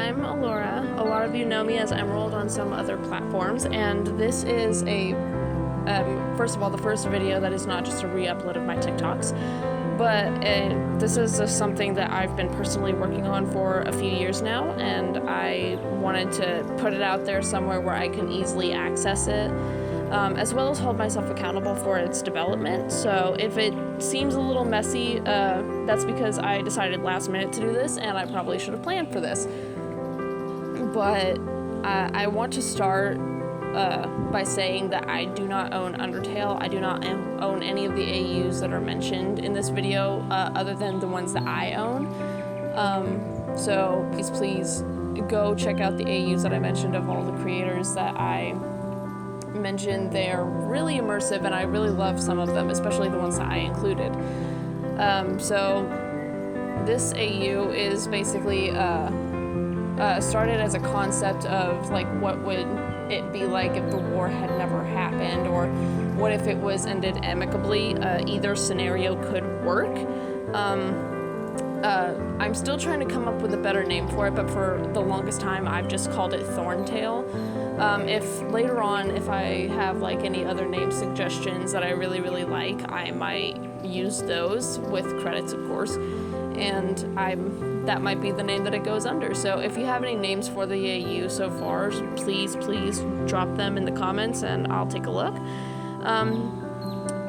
I'm Alora. A lot of you know me as Emerald on some other platforms, and this is a, first of all, the first video that is not just a re-upload of my TikToks, but this is something that I've been personally working on for a few years now, and I wanted to put it out there somewhere where I can easily access it, as well as hold myself accountable for its development. So if it seems a little messy, that's because I decided last minute to do this, and I probably should have planned for this. But I want to start by saying that I do not own Undertale. I do not own any of the AUs that are mentioned in this video, other than the ones that I own. So please go check out the AUs that I mentioned of all the creators that I mentioned. They're really immersive, and I really love some of them, especially the ones that I included. So this AU is basically started as a concept of like what would it be like if the war had never happened, or what if it was ended amicably. Either scenario could work. I'm still trying to come up with a better name for it, but for the longest time I've just called it Thorntale. If later on, if I have like any other name suggestions that I really like, I might use those with credits, of course, and that might be the name that it goes under. So if you have any names for the AU so far, please drop them in the comments and I'll take a look.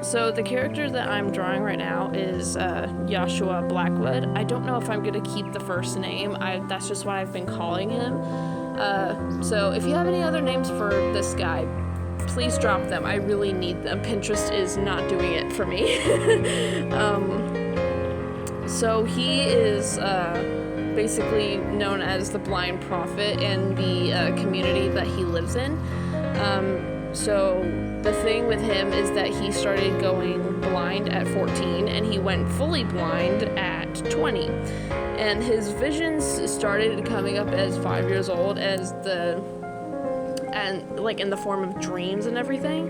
So the character that I'm drawing right now is Yoshua Blackwood. I don't know if I'm going to keep the first name. That's just what I've been calling him. So if you have any other names for this guy, please drop them. I really need them. Pinterest is not doing it for me. So he is basically known as the blind prophet in the community that he lives in. So the thing with him is that he started going blind at 14, and he went fully blind at 20. And his visions started coming up as 5 years old, like in the form of dreams and everything.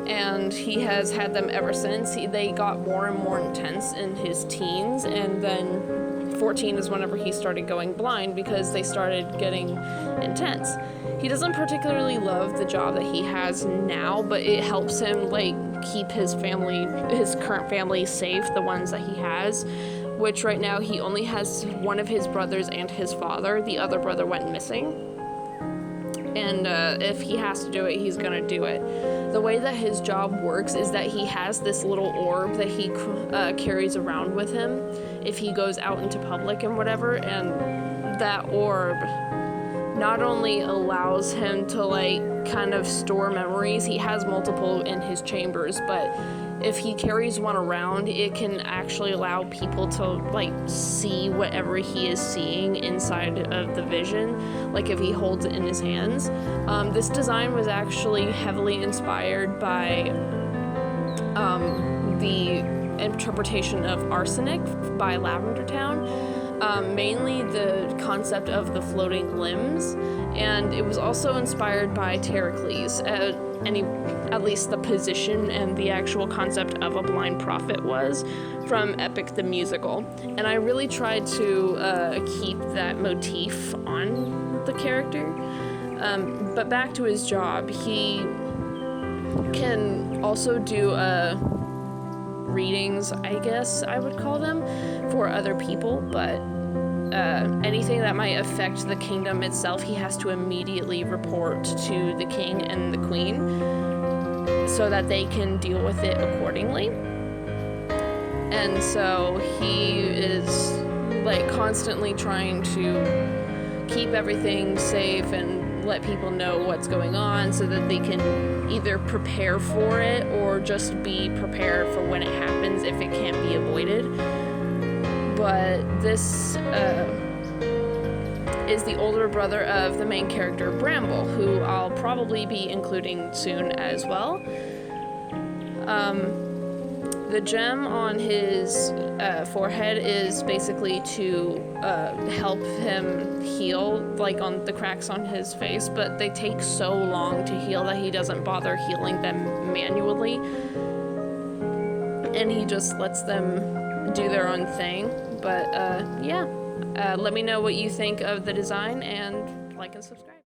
And he has had them ever since. They got more and more intense in his teens, and then 14 is whenever he started going blind because they started getting intense. He doesn't particularly love the job that he has now, but it helps him like keep his current family safe, the ones that he has, which right now he only has one of his brothers and his father. The other brother went missing. And if he has to do it, he's gonna do it. The way that his job works is that he has this little orb that he carries around with him if he goes out into public and whatever, and that orb not only allows him to like kind of store memories. He has multiple in his chambers, but if he carries one around, it can actually allow people to like see whatever he is seeing inside of the vision, like if he holds it in his hands. This design was actually heavily inspired by the interpretation of Arsenic by Lavender Town. Mainly the concept of the floating limbs, and it was also inspired by Terracles. At least the position and the actual concept of a blind prophet was from Epic the Musical. And I really tried to keep that motif on the character. But back to his job, he can also do readings, I guess I would call them, for other people, but anything that might affect the kingdom itself, he has to immediately report to the king and the queen so that they can deal with it accordingly. And so he is like constantly trying to keep everything safe and let people know what's going on so that they can either prepare for it or just be prepared for when it happens if it can't be avoided. But this is the older brother of the main character, Bramble, who I'll probably be including soon as well. The gem on his forehead is basically to help him heal, like on the cracks on his face, but they take so long to heal that he doesn't bother healing them manually, and he just lets them do their own thing. But yeah. Let me know what you think of the design, and like and subscribe.